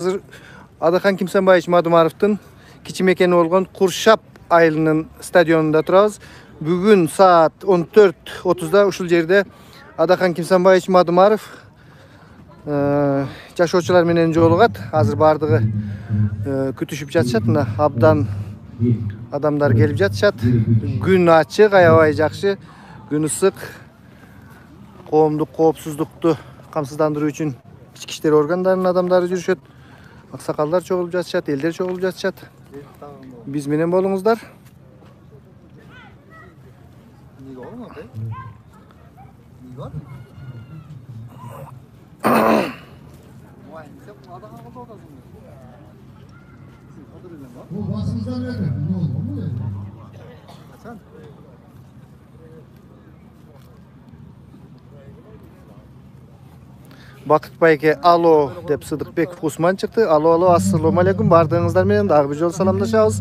Hazır Adakan Kimsenbayevich Madumarov'tun kiçi mekeni olgan Kurşap ayılının stadionunda turabız. Bugün saat 14:30'da uşul jerde Adakan Kimsenbayevich Madumarov жашоочулар менен жолугат. Азыр бардыгы күтүшүп жатышат. Мына абдан адамдар келип жатышат. Күн ачык, аябай жакшы. Күн ысык. Коомдук коопсуздукту камсыздандыруу үчүн ички иштер органдарынын адамдары жүрүшөт. Аксакалдар чогулуп жатышат, элдер чогулуп жатышат. Биз менен болуңуздар. Bu basımızdan öyle. Ne oldu mu? Sen? Бакыт байке ало деп Сыдыкбеков Усман чыкты. Ало, ассалому алейкум. Бардыгыңыздар менен дагы бир жолу саламдашабыз.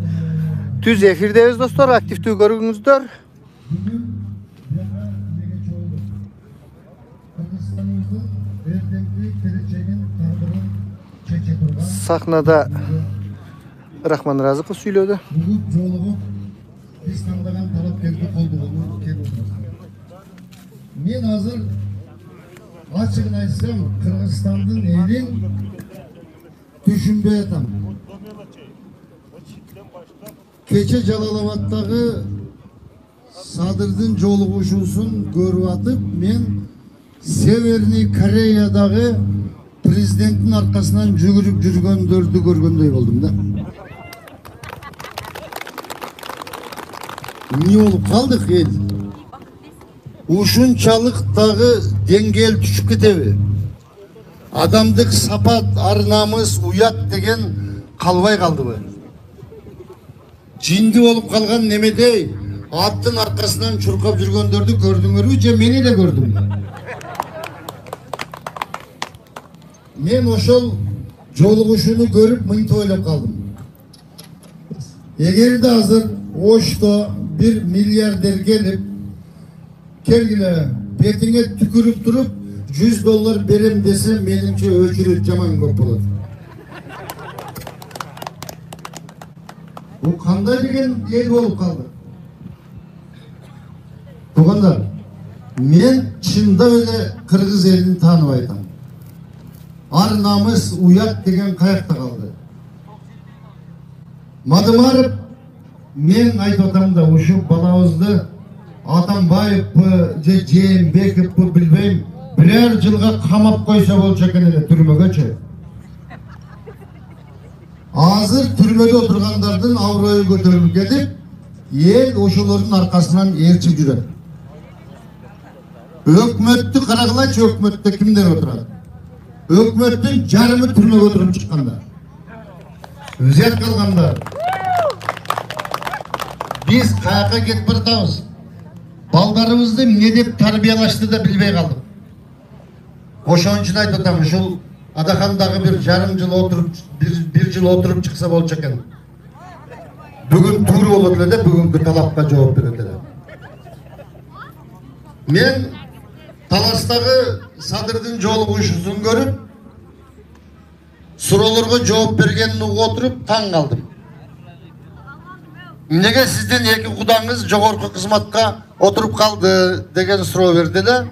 Түз эфирдебиз достор, активдүү көрүңүздөр. Сахнада Рахман Разыков сүйлөдү. Бүгүн жолугуп биз тандаган талапкерди колдогонун келип Мен азыр ачыгын айтсам, Кыргызстандын элин түшүнбөй атам. Кече Жалалабаддагы Садырдын жолугушуусун көрүп атып, мен Северный Кореядагы президенттин аркасынан жүгүрүп жүргөндөрдү көргөндөй болдум да. Не болуп калдык эл? Ушунчалык дагы деңгээл түшүп кетеби? Адамдык сапат, ар-намыс, уят деген калбай калдыбы? Жинди болуп калган немедей аттын аркасынан чуркап жүргөндөрдү көрдүңөрбү же мен эле көрдүм? Мен ошол жолугушууну көрүп мынтип ойлоп калдым. Эгерде азыр Ошто bir milyarder gelip kelgile betiңe tükürüp durup $100 berem dese menimçe öçürüp jaman көп болот. Bu kандай деген эл болуп калды. Туугандар, мен чындап эле кыргыз элин таанып айтам. Ар-намыс, уят деген каякта калды. Мадымаров мен айтып атам да, ушу балабызды Атамбаевпы же Жээнбековпу билбейм, бирер жылга камап койсо болчу экен эле түрмөгөчү. Азыр түрмөдө отургандардын аброю көтөрүлүп кетип, эл ошолордун аркасынан ээрчип жүрөт. Өкмөттү карагылачы, өкмөттө кимдер отурат? Өкмөттүн жарымы түрмөгө отуруп чыккандар. Үзет калгандар. Biz kayaka кетип баратабыз. Балдарыбызды эмне деп тарбиялашты да билбей калдык. Ошон үчүн айтып атам, ушул Адахандагы бир жарым жыл отуруп, бир жыл отуруп чыкса болчу экен. Бүгүн туура болот эле да, бүгүнкү талапка жооп берет эле. Мен Таластагы Садырдын жолугушуусун көрүп, суроолорго жооп бергенин угуп отуруп таң калдым. Неге сиздин эки кудаңыз жогорку кызматка отуруп калды деген суроо берди да.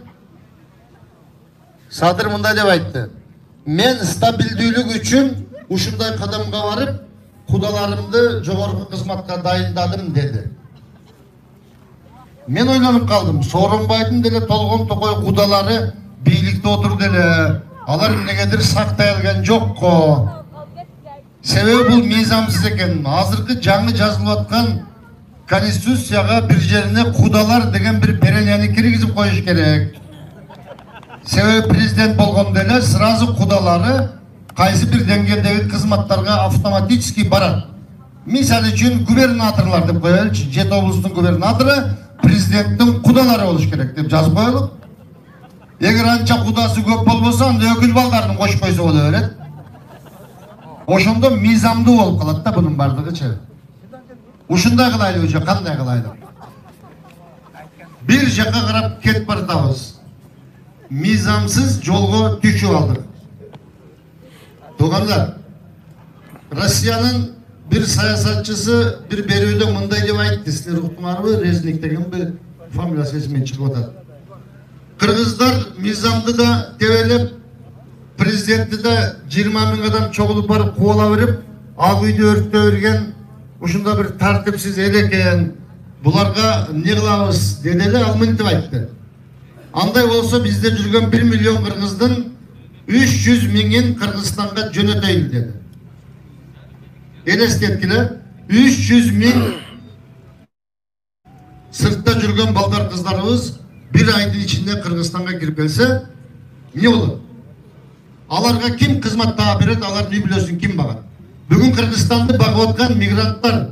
Садыр мындай деп айтты. Мен стабилдүүлүк үчүн ушундай кадамга барып, кудаларымды жогорку кызматка дайындадым деди. Мен ойлонуп калдым. Сооронбайдын деле толгон токой кудалары бийликте отурду эле. Алар эмнегедир сактай алган жокко. Себеби бул мыйзамсыз экен. Азыркы жаңы жазылып аткан конституцияга бир жерине кудалар деген бир беренени киргизип коюш керек. Себеби президент болгондо эле сразу кудалары кайсы бир деңгээлдеги кызматтарга автоматически барат. Мисалы үчүн губернаторлор деп коелучу, Жет облустун губернатору президенттин кудалары болуш керек деп жазып коелук. Эгер анча кудасы көп болбосо, анда өкүл балдарын кошуп койсо боло берет. Ошондо мыйзамдуу болуп калат да бунун бардыгычы. Ушундай кылайлы же кандай кылайлы? Бир жака карап кетип баратабыз. Мыйзамсыз жолго түшүп алдык. Туугандар, Rusya'nın bir siyasatçısı bir beriyode mınday dep aytты. Sizler uqtыңарбы? Reznik деген bir familiyası esime çıkıp atadi. Kırgızlar Mizam'dı da develep, prezidenti de 20 bin adam çoğulup barıp kovala verip, Ak Uydu örtüp bergen, uşunda bir tartipsiz el eken, bularga ne kılabız dedeli al mintip aytты. Андай olsa bizde жүрген 1 milyon Kırgızdın 300 mingin Kırgızistan'a jönöteyli dedi. Elestetkiler 300 min sırtta жүрген balдар kızlarımız bir ayın içinde Kırgızistan'a girip gelse ne olur? Alarga kim kızmat tabi berет, alar ne biliyorsun kim bağa? Bugün Kırgızistan'da bağıvatkan migrantlar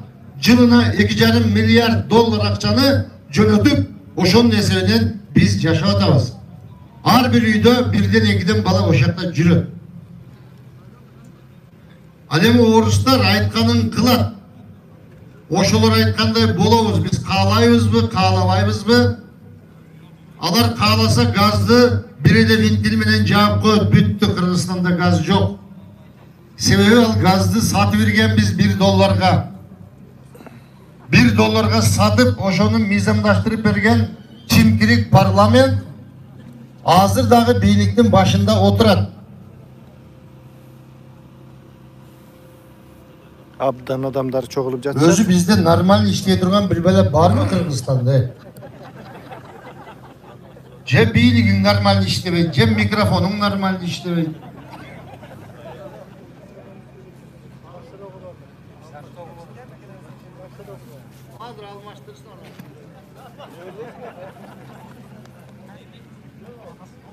yılına 2,5 milyar dolar akçanı jönötüp oşonun eserinden biz yaşatabız. Har bir uyda birden ekiden bala oşakta жүрөт. Al эми орустар айтканын кылат. Ошолор айткандай болобуз. Биз каалайбызбы, каалабайбызбы? Алар кааласа газды бир эле винтиль менен жаап коет. Бүттү, Кыргызстанда газ жок. Себеби ал газды сатып берген биз $1. $1 сатып, ошону мыйзамдаштырып берген чимкирик парламент азыр дагы бийликтин башында отурат. Abdan adamlar çoğulup жатышат. Özü bizde normal işleye durgan bir bele var mı Kırgızistan'da? Cem biyligin normal işlemeyin, cem mikrofonun normal işlemeyin.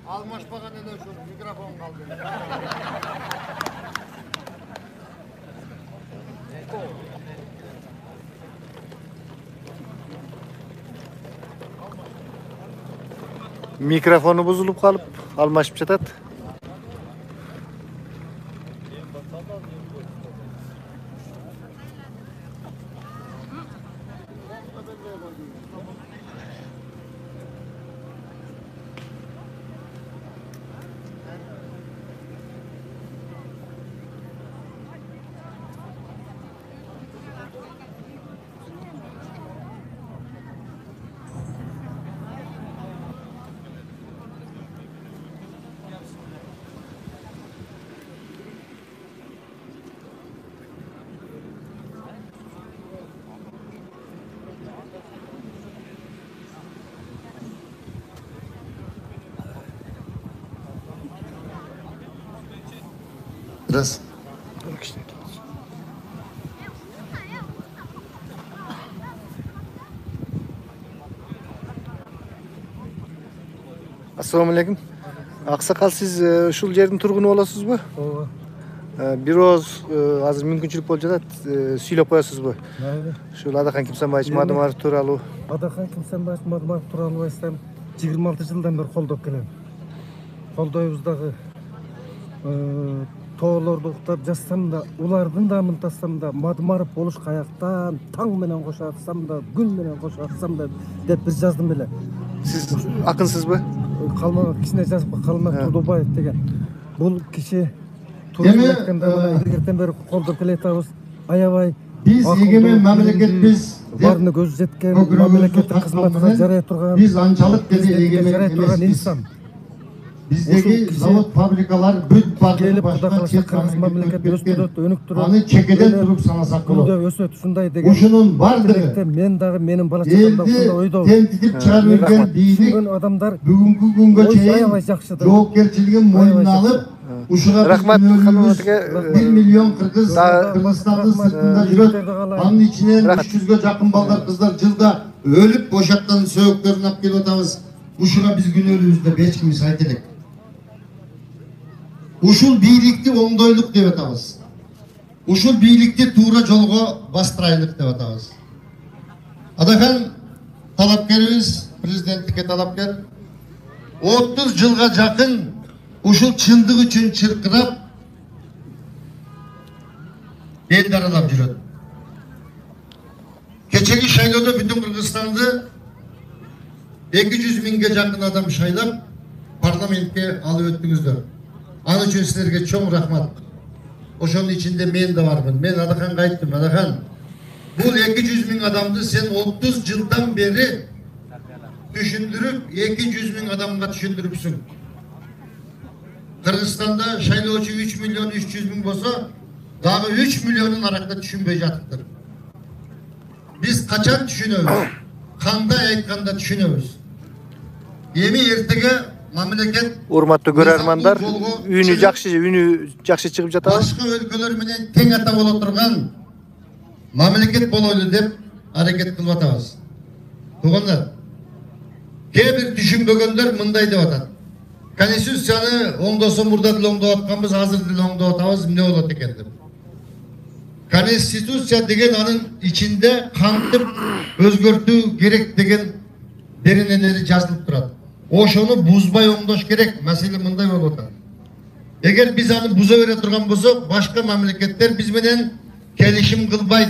Almaşpağa ne de şu mikrofon kaldı. Mikrofonu bozulup kalıp almaşıp жатат. Biraz. Assalamu alaikum. Aksakal siz uşul жердин тургуну болосузбу? Ооба. Бирөөз азыр мүмкүнчүлүк болуп жатат. Сүйлөп коесузбу? Майли. Ушул Адахан Кимсанбаевич Мадымаров тууралуу. Адахан Кимсанбаевич Мадымаров тууралуу айтсам 26 жылдан бери колдоп келем. Колдойбуз дагы тоолорду уктап жазсам да, улардын да мынтасам да, Мадымаров болуш каяктан, таң менен кошо атсам да, күн менен кошо атсам да деп бир жаздым эле. Сиз акынсызбы? Калмак кичине жазып Калмак Турдубаев деген. Бул киши тургун айтканда мына илгертен бери колдоп келатабыз. Аябай Biz egemen memleketimiz barını göz жеткен мамлекеттик кызматка жарай турган biz ançalık dedi egemen жарай турган инсан. Bizdeki zavod fabrikalar büt parçası Келип başına Кудайга çek Кыргыз мамлекети өстүрөт, өнүктүрөт. Anı çekeden durup sana saklı. Күндө өсөт ушундай деген. Uşunun vardır. Мен дагы менин бала чагымда ушундай Eldi ойдо. temtidip çıkarırken biylik Бүгүн адамдар bugünkü günge ой çeyin аябай жакшыдыр. Jokerçiliğin moyununa alıp uşuna Rahmat biz 1 Hanım, milyon Kırgızistan'ın sırtında yürüt. Anın içine 300'e yakın ballar kızlar yılda ölüp boşaktan söğüklerini alıp gelip otamız. Uşuna biz gün ölümüzde 5 gün saytılık. Uşul biylikti oңдойлук деп атабыз. Ушул бийликти туура жолго бастырайлык деп атабыз. Адахан талапкерибиз, президенттикке талапкер 30 жылга жакын ушул чындык үчүн чыркырап эл даралап жүрөт. Кечеги шайлоодо бүтүн Кыргызстанды 200 миңге жакын адам шайлап парламентке алып өттүңүздөр. Анын үчүн силерге чоң рахмат. Ошонун içinde men de varmın. Men Adakan'a ayttım. Adakan, bu 200 bin adamdı sen 30 yıldan beri düşündürüp 200 bin adamga düşündürüpsün. Kırgızstanda şaylooçu 3 milyon 300 bin bolsa daha 3 milyonun arakta düşünbey jatıptır. Biz kaçan düşünöbüz? Kanda aytkanda düşünöbüz. Emi ertege mamleket Urmatlı görermanlar, ünü jakşı çıkıp jatабыз. Başka өлkөлөр менен тең ата боло турган мамлекет болойлу деп аракет кылып атабыз. Тугандар, кээ бир түшүнбөгөндөр мындай деп атат. Конституцияны оңдосо мурда деле оңдоп атканбыз, азыр деле оңдоп атабыз, эмне болот экен деп. Konstitusiya деген анын ичинде кантип өзгөртүү керек деген беренелери жазылып турат. Ошону бузбай оңдош керек. Маселе мындай болуп атат. Эгер биз аны буза бере турган болсок, башка мамлекеттер биз менен келишим кылбайт,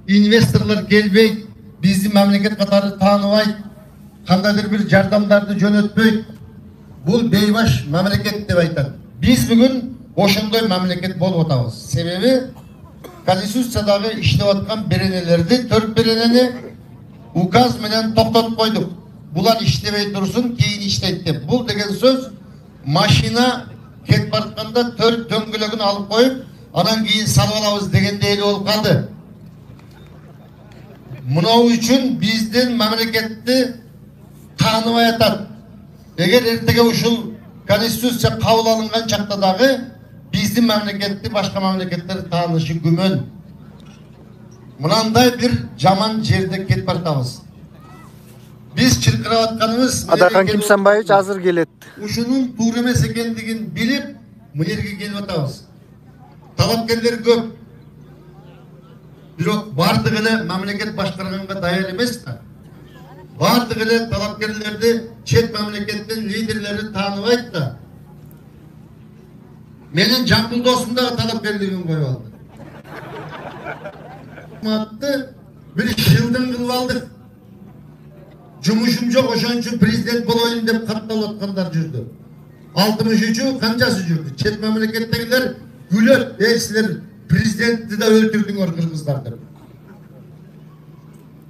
инвесторлор келбейт, биздин мамлекет катары тааныбайт, кандайдыр бир жардамдарды жөнөтпөйт. Бул бейбаш мамлекет деп айтат. Биз бүгүн ошондой мамлекет болуп атабыз. Себеби Конституциядагы иштеп аткан беренелерди, 4 беренени указ менен токтотуп койдук. Булар иштебей турсун, кийин иштейт деп. Бул деген сөз машина кетип баратканда 4 дөңгөлөгүн алып коюп, анан кийин салып алабыз дегендей эле болуп калды. Мынау үчүн биздин мамлекетти тааныбай атат. Эгер эртеге ушул Конституция кабыл алынган чакта дагы биздин мамлекетти башка мамлекеттер таанышы күмөн. Мынандай бир жаман жерде кетип баратабыз. Биз чыркырап атканыбыз Adakan Kimsanbayevич азыр келет. Ушунун туура эмес экендигин билип, мына жерге келип атабыз. Талапкерлер көп. Бирок бардыгы эле мамлекет башкарганга даяр эмес да. Бардыгы эле талапкерлерди чет мамлекеттин лидерлери тааныбайт да. Менин жамбыл досум дагы талапкерлигин коюп алды. Бир жылдын кылып алдык. Жумушум жок, ошон үчүн президент болоюн деп катталып аткандар жүрдү. 63 канчасы жүрдү. Чет мамлекеттегилер күлөт, силер президентти да өлтүрдүңөр кыргыздар деп.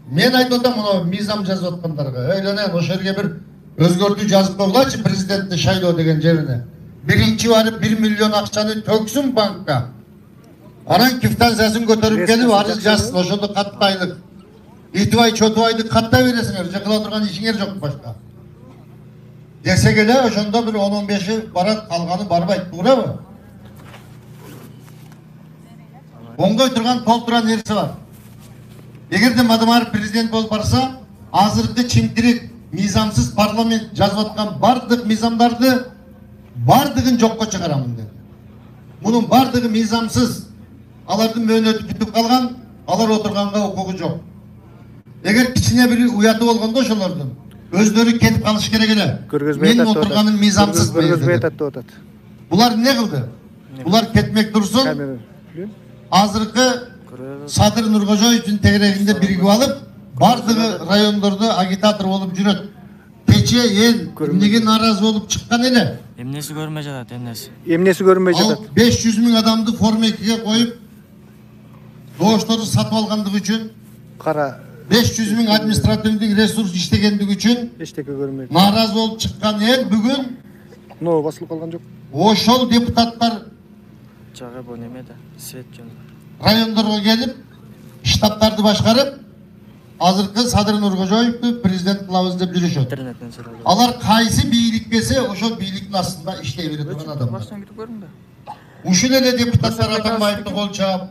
Мен айтып атам мына мыйзам жазып аткандарга, ойлонайын, ошол жерге бир өзгөртүү жазып койгулачы президентти шайлоо деген жерине. Birinci varıp 1 milyon akçanı töksün banka. Anan kiftansiyasını götürüp gelip arız yazsın. Oşoldu kattaylık. İhtivay çotuvaydı katta veresin. Cıkıla durgan işin yer yok başka. Dese gele oşonda bir 10-15'i barat kalganı barbayt. Doğru mu? Onga oturgan tolturan neresi var. Eğer de Madımar prezident olup barsa azırkı çimtirik mizamsız parlament жазып atkan bardıq mizamlardı bardığın jokko çıkaramın dedi. Bunun bardığı mizamsız. Alardın möhnötü kütüp kalgan, alar oturganga hukuku jok. Eğer içine biri uyatı olganda oşolardın. Özleri ketip kalış gerek ele. Benim oturganım mizamsız. Bular ne kıldı? Bular ketmek dursun. Azırkı Sadır Nurkojoyev'in tegreginde birigi alıp bardığı rayonlarda agitator olup jüröt. Keçe el nege narazı olup çıkkan ele. Emnesi görmeye jatat, emnesi. Emnesi görünmeye jatat. 500 bin adamdı Forma 2'ye koyup doğuşları satıp algandığı için Kara 500 bin administratiflik resurs iştegendiği için eşteki görünmeye. narazı olup çıkkan el bugün No basılıp kalgan yok. oşol deputatlar Çağı bu neme de, svet jönü. rayonlarga gelip ştatlardı başkarıp azırkı Sadır Nurkojoyev'di prezident kılavuz dep жүрүшөт. İnternetten selam. Alar kaysi biylik kese oşol biylikin aslında işley beri durgan adamlar. Baştan gidip görün de. Ушул эле депутаттар атанбаевди кол чаап